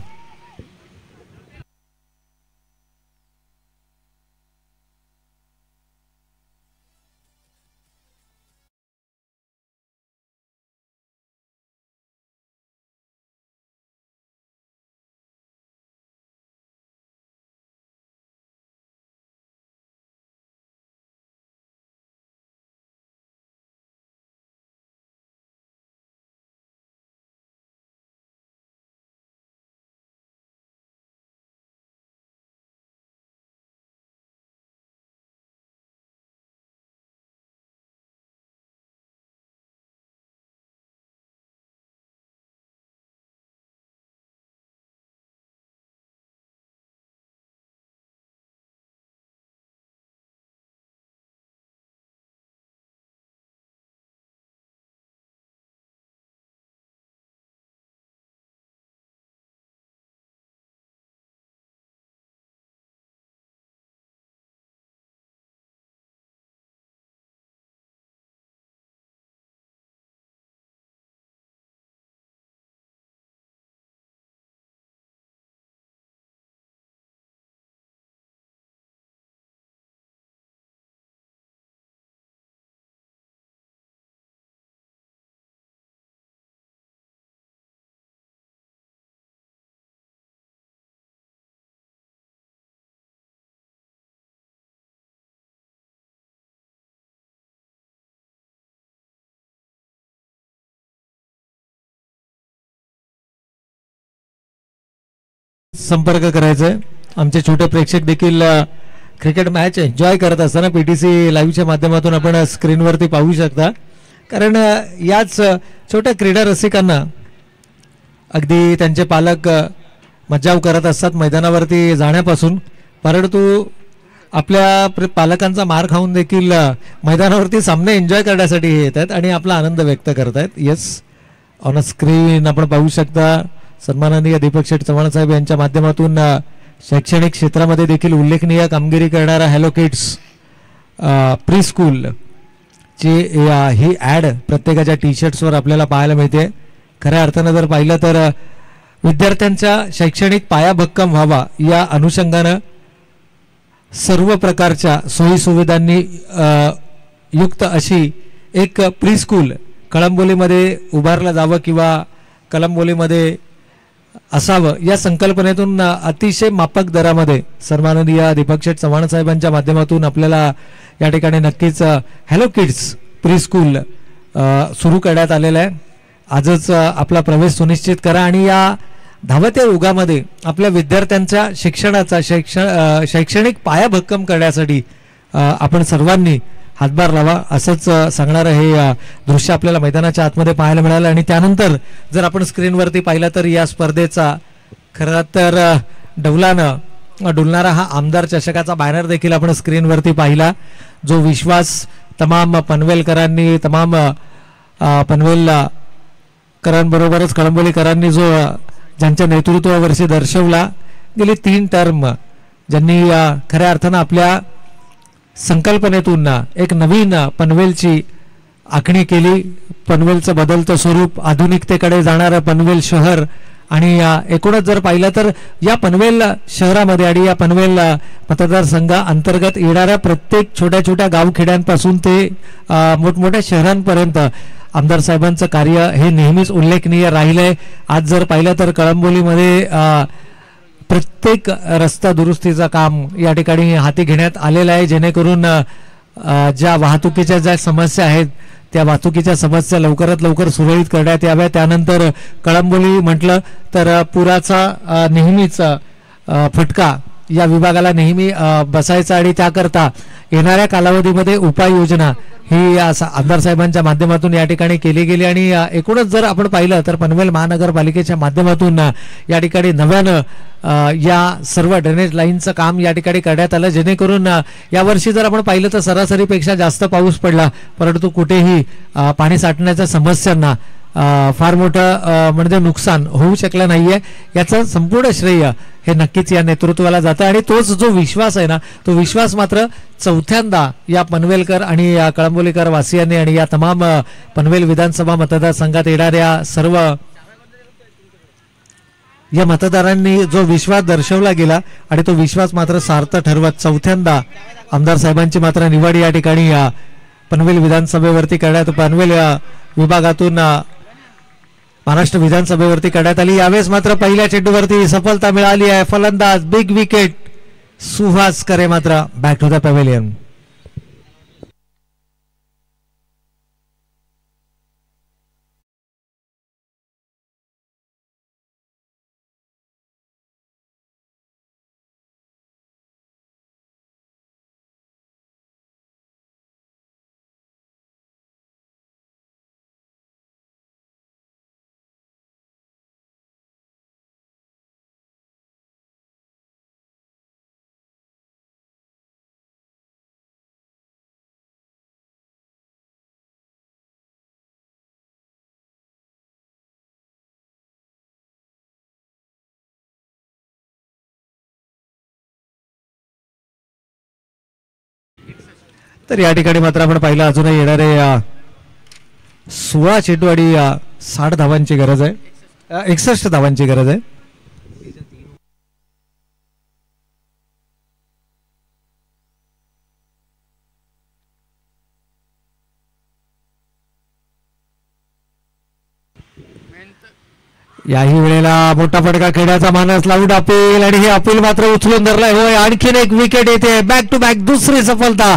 संपर्क करायचा आहे. आमचे छोटे प्रेक्षक देखील क्रिकेट मॅच एन्जॉय करत असताना PTC लाईव्हच्या माध्यमातून आपण स्क्रीनवरती पाहू शकता. कारण याच छोट्या क्रीडा रसिकांना अगदी त्यांचे पालक मज्जाव करत असतात मैदानावरती जाण्यापासून, परंतु आपल्या पालकांचा मार खाऊन देखील मैदानावरती सामने एन्जॉय करण्यासाठी हे येत आहेत आणि आपला आनंद व्यक्त करत आहेत. येस, ऑन अ स्क्रीन आपण पाहू शकता सन्माननीय दीपक शेठ चव्हाण साहेब यांच्या माध्यमातून शैक्षणिक क्षेत्रामध्ये देखील उल्लेखनीय कामगिरी करणारा हॅलो किड्स प्री स्कूल ची ही ॲड प्रत्येकाच्या टी-शर्ट्सवर आपल्याला पाहायला मिळते. खऱ्या अर्थानं जर पाहिलं तर विद्यार्थ्यांचा शैक्षणिक पाया भक्कम व्हावा या अनुषंगानं सर्व प्रकारच्या सोयी सुविधांनी युक्त अशी एक प्री स्कूल कळंबोलीमध्ये उभारलं जावं किंवा कळंबोलीमध्ये असावं या संकल्पनेतून अतिशय माफक दरामध्ये सन्माननीय दीपक शेठ चव्हाण साहेबांच्या माध्यमातून आपल्याला या ठिकाणी नक्कीच हॅलो किड्स प्री स्कूल सुरू करण्यात आलेलं आहे. आजच आपला प्रवेश सुनिश्चित करा आणि या धावत्या युगामध्ये आपल्या विद्यार्थ्यांच्या शिक्षणाचा शैक्षणिक पाया भक्कम करण्यासाठी आपण सर्वांनी हातभार लावा असंच सांगणारं हे दृश्य आपल्याला मैदानाच्या आतमध्ये पाहायला मिळालं. आणि त्यानंतर जर आपण स्क्रीनवरती पाहिलं तर या स्पर्धेचा खरं तर डुलणारा हा आमदार चषकाचा बॅनर देखील आपण स्क्रीनवरती पाहिला, जो विश्वास तमाम पनवेलकरांनी पनवेलकरांबरोबरच कळंबोलीकरांनी जो ज्यांच्या नेतृत्वावरती दर्शवला. गेली 3 टर्म ज्यांनी खऱ्या अर्थानं आपल्या संकल्पनेतून एक नवीन पनवेलची आखणी केली. पनवेलचं बदलतं स्वरूप, आधुनिकतेकडे जाणारं पनवेल शहर आणि एकूणच जर पाहिलं तर या पनवेल शहरामध्ये आणि या पनवेल मतदारसंघा अंतर्गत येणाऱ्या प्रत्येक छोट्या छोट्या गावखेड्यांपासून ते मोठमोठ्या शहरांपर्यंत आमदार साहेबांचं कार्य हे नेहमीच उल्लेखनीय राहिलंय. आज जर पाहिलं तर कळंबोलीमध्ये प्रत्येक रस्ता दुरुस्तीचं काम या ठिकाणी हाती घेण्यात आलेलं आहे, जेणेकरून ज्या वाहतुकीच्या ज्या समस्या आहेत त्या वाहतुकीच्या समस्या लवकरात लवकर सुरळीत करण्यात याव्या. त्यानंतर कळंबोली म्हटलं तर पुराचा नेहमीच फटका या विभागाला नेहमी बसायचा आणि त्याकरता येणाऱ्या कालावधीमध्ये उपाययोजना ही आमदार साहेबांच्या माध्यमातून या ठिकाणी केली गेली. आणि एकूणच जर आपण पाहिलं तर पनवेल महानगरपालिकेच्या माध्यमातून या ठिकाणी नव्यानं या सर्व ड्रेनेज लाईनचं काम या ठिकाणी करण्यात आलं, जेणेकरून यावर्षी जर आपण पाहिलं तर सरासरीपेक्षा जास्त पाऊस पडला, परंतु कुठेही पाणी साठण्याच्या समस्यांना फार मोठं म्हणजे नुकसान होऊ शकलं नाहीये. याचं संपूर्ण श्रेय हे नक्कीच या नेतृत्वाला जातं. आणि तोच जो विश्वास आहे ना, तो विश्वास मात्र चौथ्यांदा या पनवेलकर आणि या कळंबोलीकर वासियांनी आणि या तमाम पनवेल विधानसभा मतदारसंघात येणाऱ्या सर्व या मतदारांनी जो विश्वास दर्शवला गेला आणि तो विश्वास मात्र सार्थ ठरवत चौथ्यांदा आमदार साहेबांची मात्र निवड या ठिकाणी पनवेल विधानसभेवरती करण्यात पनवेल विभागातून महाराष्ट्र विधानसभेवरती करण्यात आली. यावेळेस मात्र पहिल्या चेंडूवरती सफलता मिळाली आहे. फलंदाज बिग विकेट सुहास करे मात्र बॅक टू द पॅव्हेलियन. तर या ठिकाणी मात्र आपण पाहिलं अजूनही येणारे 16 चेंडू आणि 60 धावांची गरज आहे, 61 धावांची गरज आहे. याही वेळेला मोठा फटका खेळण्याचा मानस लावून अपील आणि हे अपील मात्र उचलून धरलाय. होय, आणखीन एक विकेट येते. बॅक टू बॅक दुसरी सफलता.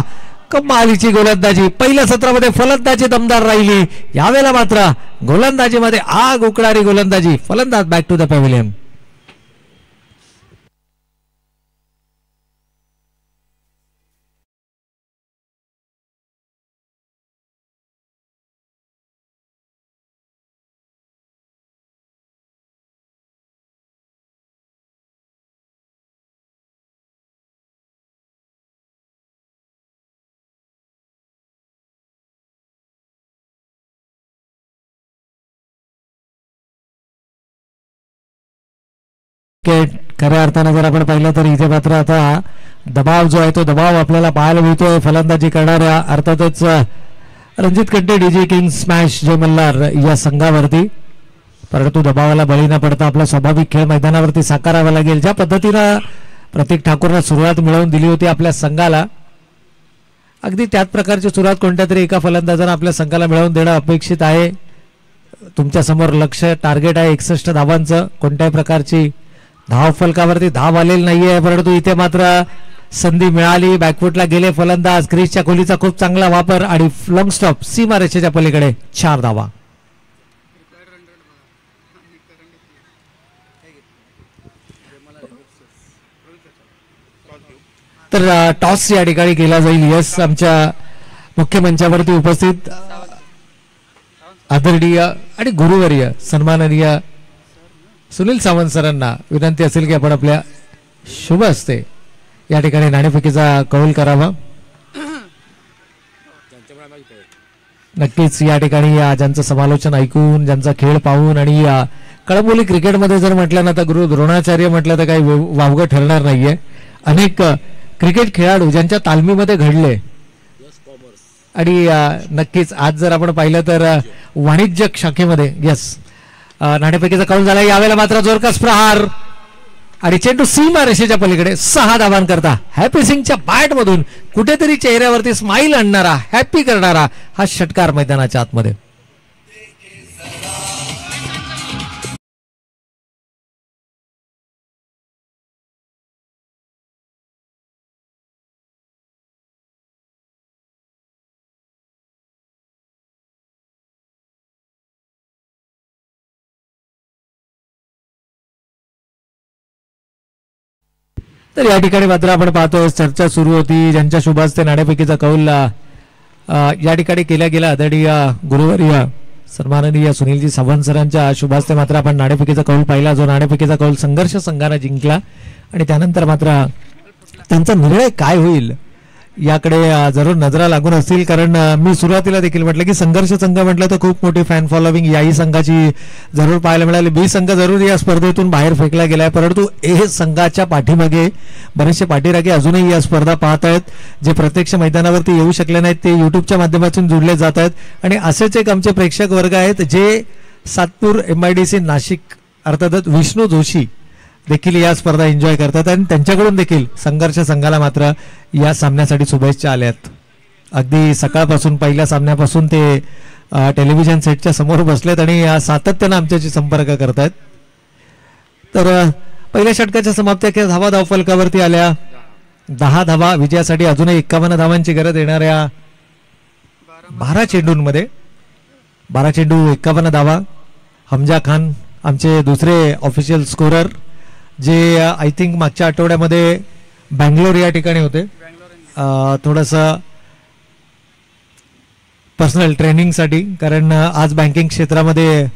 कमालीची गोलंदाजी. पहिल्या सत्रामध्ये फलंदाजी दमदार राहिली, यावेळेला मात्र गोलंदाजीमध्ये आग उकळणारी गोलंदाजी. फलंदाज बॅक टू द पॅव्हेलियन. खऱ्या अर्थानं जर आपण पाहिलं तर इथे मात्र आता दबाव जो आहे तो दबाव आपल्याला पाहायला मिळतोय फलंदाजी करणाऱ्या अर्थातच रणजित कंटे डीजे किंग स्मॅश जय मल्हार या संघावरती. परंतु दबावाला बळी न पडता आपला स्वाभाविक खेळ मैदानावरती साकारावा लागेल. ज्या पद्धतीनं प्रतीक ठाकूरला सुरुवात मिळवून दिली होती आपल्या संघाला, अगदी त्याच प्रकारची सुरुवात कोणत्या तरी एका फलंदाजानं आपल्या संघाला मिळवून देणं अपेक्षित आहे. तुमच्या समोर लक्ष टार्गेट आहे 61 धावांचं. कोणत्याही प्रकारची धाव फलकावरती धाव आलेली नाहीये, परंतु इथे मात्र संधी मिळाली. बॅकफुटला गेले फलंदाज. क्रीजच्या खोलीचा खूप चांगला वापर आणि लॉंग स्टॉप सीमा रेषेच्या पलीकडे 4 धावा. तर टॉस या ठिकाणी केला जाईल. यस, आमच्या मुख्य मंचावरती उपस्थित आदरणीय आणि गुरुवर्य सन्माननीय सुनील सावंत सरांना विनंती असेल की आपण आपल्या शुभ हस्ते या ठिकाणी नाणेफेकीचा कौल करावा. नक्कीच या ठिकाणी ज्यांचं समालोचन ऐकून, ज्यांचा खेळ पाहून आणि कळंबोली क्रिकेटमध्ये जर म्हटलं ना तर गुरु द्रोणाचार्य म्हटलं तर काही वावगं ठरणार नाहीये. अनेक क्रिकेट खेळाडू ज्यांच्या तालमीमध्ये घडले आणि नक्कीच आज जर आपण पाहिलं तर वाणिज्य शाखेमध्ये यस नाणेफेकीचा कौल झाला. यावेळेला मात्र जोरकस प्रहार आणि चेंडू सीमा रेषेच्या पलीकडे 6 धावांकरता हॅपी सिंगच्या बॅट मधून कुठेतरी चेहऱ्यावरती स्माईल आणणारा, हॅपी करणारा हा षटकार मैदानाच्या आतमध्ये. तर या ठिकाणी मात्र आपण पाहतोय चर्चा सुरू होती. ज्यांच्या शुभास्ते नाणेफेकीचा कौल या ठिकाणी केला गेला आदरणीय गुरुवर्य सन्माननीय सुनीलजी सावंत सरांच्या शुभास्ते मात्र आपण नाणेफेकीचा कौल पाहिला. जो नाणेफेकीचा कौल संघर्ष संघाने जिंकला आणि त्यानंतर मात्र त्यांचा निर्णय काय होईल याकडे जरूर नजरा लागून असतील. कारण मी सुरुवातीला देखील म्हटलं की संघर्ष संघ म्हटलं तर खूप मोठी फॅन फॉलोविंग याही संघाची जरूर पाहायला मिळाली. बी संघ जरूर या स्पर्धेतून बाहेर फेकला गेलाय, परंतु ए संघाच्या पाठीमागे बरेचसे पाठीराखे अजूनही या स्पर्धा पाहत आहेत. जे प्रत्यक्ष मैदानावरती येऊ शकले नाहीत ते युट्यूबच्या माध्यमातून जोडले जात आहेत. आणि असेच एक आमचे प्रेक्षक वर्ग आहेत जे सातपूर MIDC नाशिक अर्थातच विष्णू जोशी देखील या स्पर्धा एन्जॉय करतात आणि त्यांच्याकडून देखील संघर्ष संघाला मात्र या सामन्यासाठी शुभेच्छा आल्यात. अगदी सकाळपासून पहिल्या सामन्यापासून ते टेलिव्हिजन सेटच्या समोर बसलेत आणि सातत्यानं आमच्याशी संपर्क करतायत. तर पहिल्या षटकाच्या समाप्ती धावा धावफलकावरती आल्या 10 धावा. विजयासाठी अजूनही 51 धावांची गरज येणाऱ्या 12 चेंडूंमध्ये 12 चेंडू 51 धावा. हमजा खान आमचे दुसरे ऑफिशियल स्कोरर जे आय थिंक मागच्या आठवड्यामध्ये बँगलोर या ठिकाणी होते थोडंसं पर्सनल ट्रेनिंगसाठी. कारण आज बँकिंग क्षेत्रामध्ये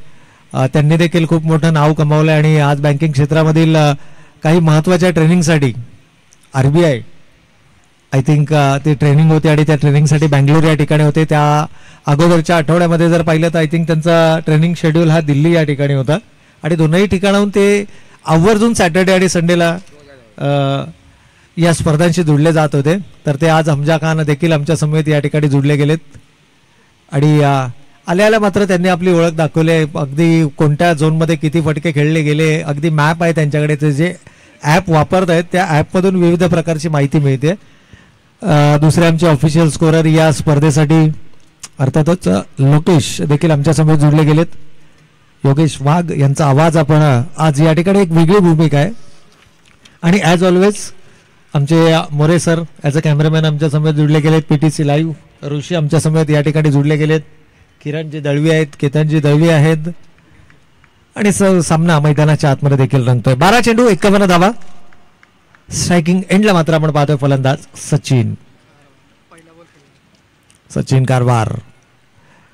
त्यांनी देखील खूप मोठं नाव कमावलं आणि आज बँकिंग क्षेत्रामधील काही महत्त्वाच्या ट्रेनिंगसाठी RBI आय थिंक ते ट्रेनिंग होते आणि त्या ट्रेनिंगसाठी बँगलोर या ठिकाणी होते. त्या अगोदरच्या आठवड्यामध्ये जर पाहिलं तर आय थिंक त्यांचा ट्रेनिंग शेड्यूल हा दिल्ली या ठिकाणी होता आणि दोनही ठिकाणाहून ते आवर्जून सॅटर्डे आणि संडेला या स्पर्धांशी जोडले जात होते. तर ते आज हमजा खान देखील आमच्या समेत या ठिकाणी जोडले गेलेत आणि आल्या मात्र त्यांनी आपली ओळख दाखवली. अगदी कोणत्या झोनमध्ये किती फटके खेळले गेले अगदी मॅप आहे त्यांच्याकडे. ते जे ॲप वापरत आहेत त्या ॲपमधून विविध प्रकारची माहिती मिळते. दुसरे आमचे ऑफिशियल स्कोरर या स्पर्धेसाठी अर्थातच लोकेश देखील आमच्या समोर जोडले गेलेत. योगेश वाघ यांचा आवाज आपण आज या ठिकाणी एक वेगळी भूमिका आहे. आणि ॲज ऑलवेज आमचे More sir as a cameraman आमच्या समोर जोडले गेलेत. PTC लाईव्ह ऋषी आमच्या समोर या ठिकाणी जोडले गेलेत. किरणजी दळवी आहेत, केतनजी दळवी आहेत आणि सामना मैदानाच्या आतमध्ये देखील रंगतोय. 12 चेंडू 51 धावा. स्ट्रायकिंग एंडला मात्र आपण पाहतोय फलंदाज सचिन कारवार.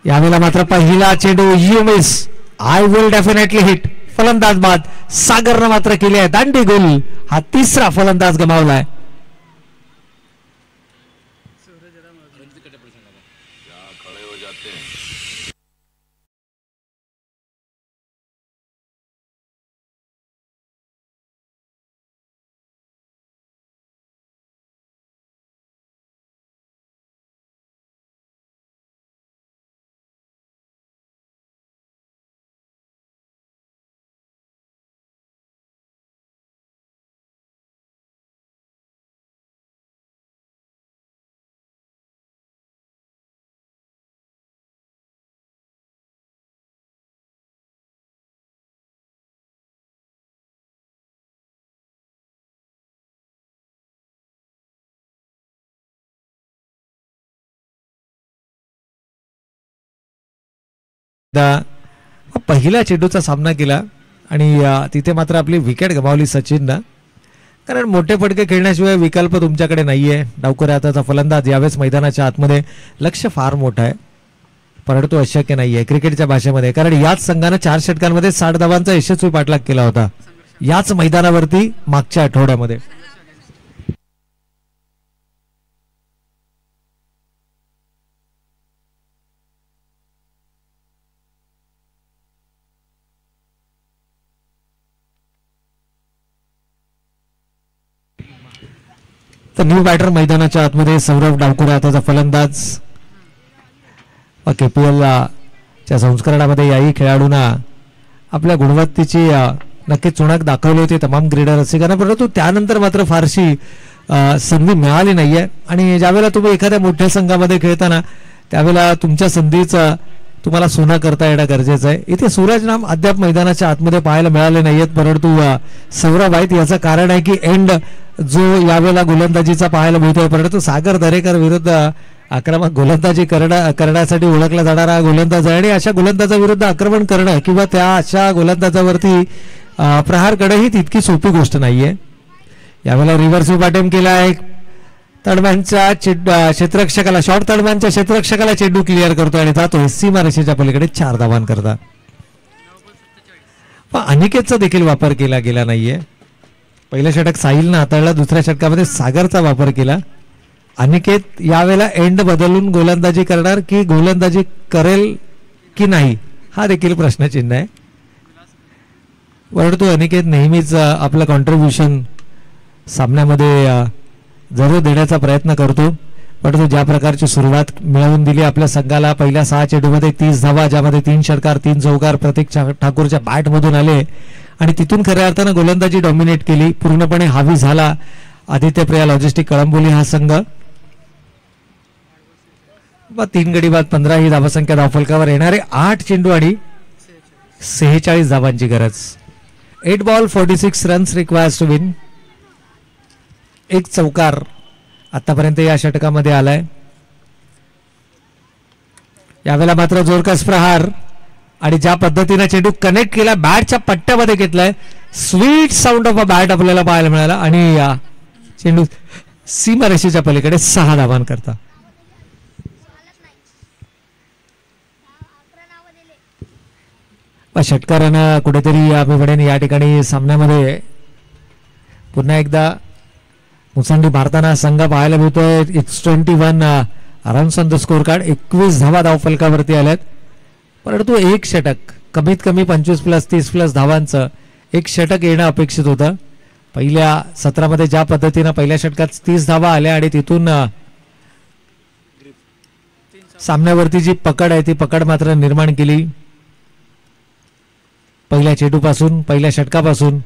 यावेळेला मात्र पहिला चेंडू you miss, I will definitely hit. फलंदाज बाद. सागरनं मात्र केली आहे दांडी गोल. हा तिसरा फलंदाज गमावलाय. पहिल्या चेंडूचा सामना केला आणि तिथे मात्र आपली विकेट गमावली सचिननं, कारण मोठे फटके खेळण्याशिवाय विकल्प तुमच्याकडे नाहीये. डावखुरे हाताचा फलंदाज यावेळेस मैदानाच्या आतमध्ये लक्ष फार मोठं आहे, परंतु अशक्य नाहीये क्रिकेटच्या भाषेमध्ये, कारण याच संघानं 4 षटकांमध्ये 60 धावांचा यशस्वी पाठलाग केला होता याच मैदानावरती मागच्या आठवड्यामध्ये. तर न्यू बॅटर मैदानाच्या आतमध्ये सौरभ डावखुरे हाताचा फलंदाज. KPL च्या संस्करणामध्ये याही खेळाडूंना आपल्या गुणवत्तेची नक्कीच चुणक दाखवली होती तमाम क्रीडा रसिकांना, परंतु त्यानंतर मात्र फारशी संधी मिळाली नाहीये. आणि ज्यावेळेला तुम्ही एखाद्या मोठ्या संघामध्ये खेळताना त्यावेळेला तुमच्या संधीचा तुम्हाला सोना करता येणं गरजेचं आहे. इथे सूरज नाम अद्याप मैदानाच्या आतमध्ये पाहायला मिळाले नाहीयेत, परंतु सौरभ आहेत. याचं कारण आहे की एंड जो यावेळेला गोलंदाजीचा पाहायला मिळतोय, परंतु सागर दरेकर विरुद्ध आक्रमक गोलंदाजी करण्यासाठी ओळखला जाणारा गोलंदाज आहे आणि अशा गोलंदाजाविरुद्ध आक्रमण करणं किंवा त्या अशा गोलंदाजावरती प्रहार करणं ही तितकी सोपी गोष्ट नाहीये. यावेळेला रिव्हर्स अटेम्प्ट केला आहे. तडम्यांच्या क्षेत्ररक्षकाला शॉर्ट तडम्यांच्या क्षेत्ररक्षकाला चेंडू क्लिअर करतोय आणि जातोय सीमारेषेच्या पलीकडे 4 धावांकरता. पण अनिकेतचा देखील वापर केला गेला नाहीये. पहिलं षटक साहिलनं हाताळला, दुसऱ्या षटकामध्ये सागरचा वापर केला. अनिकेत यावेळेला एंड बदलून गोलंदाजी करणार की गोलंदाजी करेल की नाही हा देखील प्रश्नचिन्ह आहे. परंतु अनिकेत नेहमीच आपलं कॉन्ट्रीब्युशन सामन्यामध्ये जरूर देण्याचा प्रयत्न करतो, परंतु ज्या प्रकारची सुरुवात मिळवून दिली आपल्या संघाला पहिल्या 6 चेंडूमध्ये 30 धावा, ज्यामध्ये 3 षटकार 3 चौकार प्रतीक ठाकूरच्या बॅटमधून आले आणि तिथून खऱ्या अर्थानं गोलंदाजी डॉमिनेट केली, पूर्णपणे हावी झाला आदित्य प्रिया लॉजिस्टिक कळंबोली हा संघ. 3 गडी बाद 15 ही धावसंख्या धावफलकावर येणारे 8 चेंडू आणि 46 धावांची गरज. 8 ball 46 runs requires to win. 1 चौकार आतापर्यंत या षटकामध्ये आलाय. यावेळेला मात्र जोरकस प्रहार आणि ज्या पद्धतीने चेंडू कनेक्ट केला बॅटच्या पट्ट्यामध्ये घेतलाय, sweet sound of a bat आपल्याला पाहायला मिळाला आणि चेंडू सीमारेषेच्या पलीकडे 6 धावांकरता. षटकारानं कुठेतरी मी म्हणेन या ठिकाणी सामन्यामध्ये पुन्हा एकदा मुसंडी भारताना संघ पाहायला मिळतोय. 21 runs on the score card. 21 धावा धावफलकावरती आल्यात, परंतु 1 षटक कमीत कमी 25+ 30+ धावांचं 1 षटक येणं अपेक्षित होतं. पहिल्या सत्रामध्ये ज्या पद्धतीनं पहिल्या षटकात 30 धावा आल्या आणि तिथून सामन्यावरती जी पकड आहे ती पकड मात्र निर्माण केली पहिल्या चेंडूपासून, पहिल्या षटकापासून.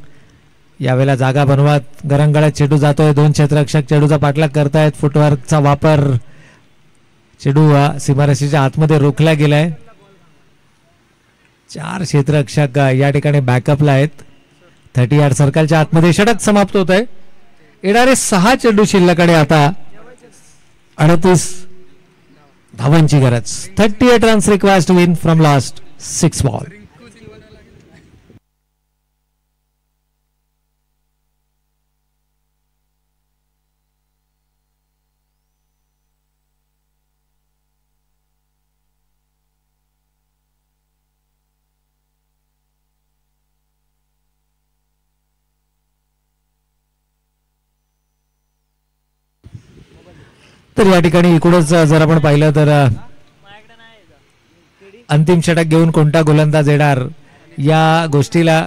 यावेळेला जागा बनवत गरंगळ्यात चेंडू जातोय. 2 क्षेत्ररक्षक चेंडूचा पाठलाग करतायत. फुटवर्कचा वापर, चेंडू सीमारेषेच्या आतमध्ये रोखला गेलाय. 4 क्षेत्ररक्षक या ठिकाणी बॅकअपला आहेत. 30 यार्ड सर्कलच्या आतमध्ये षटक समाप्त होत आहे. येणारे 6 चेंडू शिल्लकडे आता 38 धावांची गरज. 38 runs required to win from last 6 ball. तर या ठिकाणी इकडूनच जर आपण पाहिलं तर अंतिम षटक घेऊन कोणता गोलंदाज येणार या गोष्टीला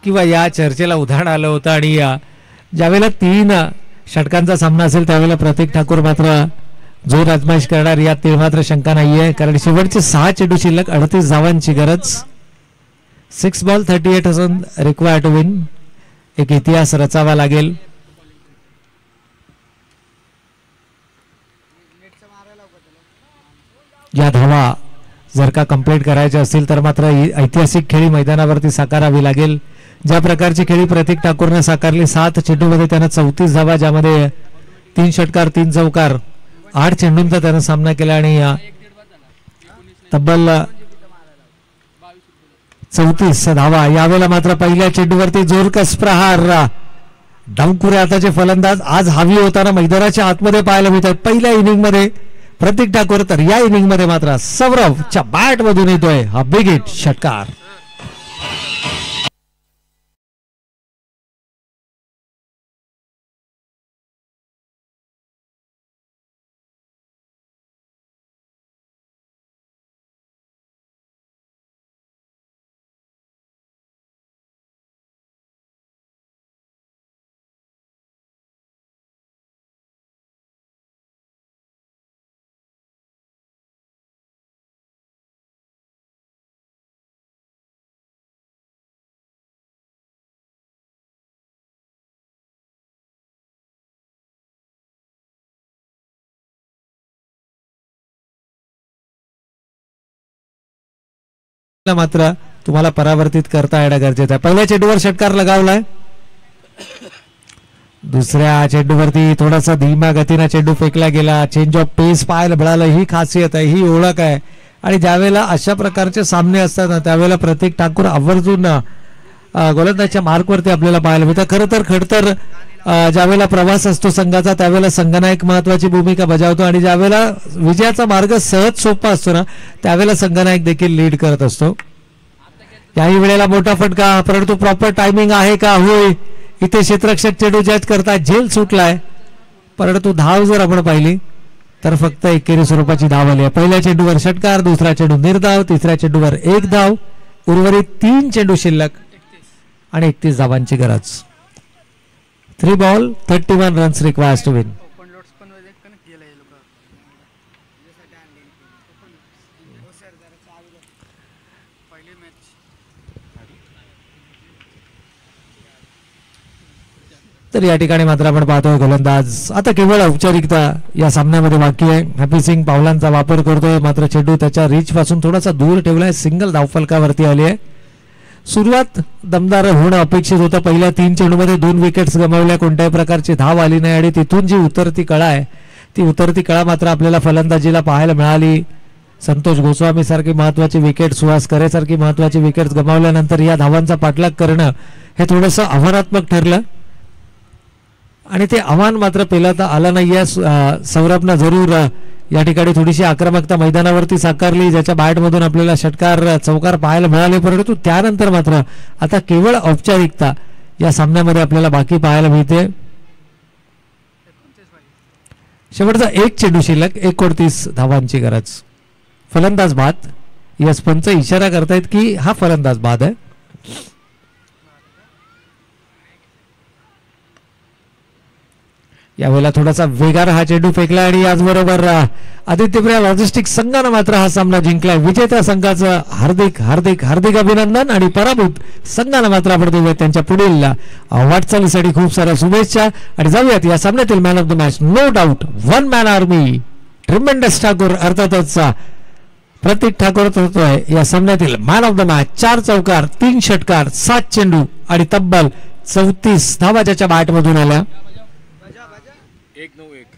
किंवा या चर्चेला उधाण आलं होतं. आणि ज्यावेळेला 3 षटकांचा सामना असेल त्यावेळेला प्रतीक ठाकूर मात्र जोर आजमाईश करणार यात मात्र शंका नाहीये, कारण शेवटचे 6 चेंडू शिल्लक 38 धावांची गरज. 6 ball 38 run required to win. एक इतिहास रचावा लागेल. या धावा जर का कंप्लीट करायच्या असतील तर मात्र ऐतिहासिक खेळी मैदानावरती साकारावी लागेल. ज्या प्रकारची खेळी प्रतीक ठाकूरने साकारली 7 चेंडूमध्ये त्यानं 34 धावा, ज्यामध्ये 3 षटकार 3 चौकार 8 चेंडूंचा त्यानं सामना केला आणि तब्बल 34 धावा. यावेळेला मात्र पहिल्या चेंडूवरती जोरकस प्रहार. डावकुरे आताचे फलंदाज आज हवी होताना मैदानाच्या आतमध्ये पाहायला मिळतात पहिल्या इनिंग मध्ये प्रतीक ठाकूर. तर या इनिंग मध्ये मात्र सौरभच्या बॅट मधून येतोय हा बिग हिट षटकार. मात्र तुम्हाला परावर्तित करता येणं गरजेचं आहे. पहिल्या चेंडूवर षटकार लगावलाय. दुसऱ्या चेंडूवरती थोडासा धीमा गतीने चेंडू फेकला गेला. चेंज ऑफ पेस पाहायला मिळालं. ही खासियत आहे, ही ओळख आहे. आणि ज्यावेळेला अशा प्रकारचे सामने असतात ना त्यावेळेला प्रतीक ठाकूर आवर्जून गोलंदाजच्या मार्कवरती आपल्याला पाहायला मिळतं. खरं तर खडतर ज्यावेळेला प्रवास असतो संघाचा त्यावेळेला संघनायक महत्वाची भूमिका बजावतो आणि ज्यावेळेला विजयाचा मार्ग सहज सोपा असतो ना त्यावेळेला संघनायक देखील लीड करत असतो. याही वेळेला मोठा फटका, परंतु प्रॉपर टायमिंग आहे का? होय. इथे क्षेत्ररक्षक चेंडू जज करता झेल सुटलाय, परंतु धाव जर आपण पाहिली तर फक्त एकेरी स्वरूपाची धाव आली आहे. पहिल्या चेंडूवर षटकार, दुसरा चेंडू निर्धाव, तिसऱ्या चेंडूवर 1 धाव, उर्वरित 3 चेंडू शिल्लक आणि 31 धावांची गरज. 3 ball 31 runs required to win. तर या ठिकाणी मात्र आपण पाहतोय गोलंदाज आता केवळ औपचारिकता या सामन्यामध्ये बाकी आहे. हॅपी सिंग पावलांचा वापर करतोय, मात्र चेंडू त्याच्या रीच पासून थोडासा दूर ठेवलाय. सिंगल धावफलकावरती आली आहे. सुरुवात दमदार होणं अपेक्षित होतं. पहिल्या 3 चेंडूमध्ये 2 विकेट्स गमावल्या, कोणत्याही प्रकारची धाव आली नाही आणि तिथून जी उतरती कळा आहे ती उतरती कळा मात्र आपल्याला फलंदाजीला पाहायला मिळाली. संतोष गोस्वामी सारखी महत्वाची विकेट, सुहास करे सारखी महत्वाची विकेट्स गमावल्यानंतर या धावांचा पाठलाग करणं हे थोडंसं आव्हानात्मक ठरलं आणि ते आव्हान मात्र पेलता आलं नाहीये. सौरभनं जरूर या ठिकाणी थोडीशी आक्रमकता मैदानावरती साकारली, ज्याच्या बॅटमधून आपल्याला षटकार चौकार पाहायला मिळाले, परंतु त्यानंतर मात्र आता केवळ औपचारिकता या सामन्यामध्ये आपल्याला बाकी पाहायला मिळते. शेवटचा 1 चेंडू शिल्लक, 39 धावांची गरज. फलंदाज बाद. यस पंच इशारा करतायत की हा फलंदाज बाद आहे. यावेळेला थोडासा वेगार हा चेंडू फेकला आणि याचबरोबर आदित्यप्रिया लॉजिस्टिक्स संघानं मात्र हा सामना जिंकलाय. विजेत्या संघाचं हार्दिक हार्दिक हार्दिक अभिनंदन आणि पराभूत संघानं मात्र आपण देऊयात त्यांच्या पुढील वाटचालीसाठी खूप साऱ्या शुभेच्छा आणि जाऊयात या सामन्यातील man of the match. No doubt one man army tremendous Thakur, अर्थातच प्रतीक ठाकूर होतोय या सामन्यातील मॅन ऑफ द मॅच. 4 चौकार, 3 षटकार, 7 चेंडू आणि तब्बल 34 धावा ज्याच्या बॅटमधून आल्या. 1-9-1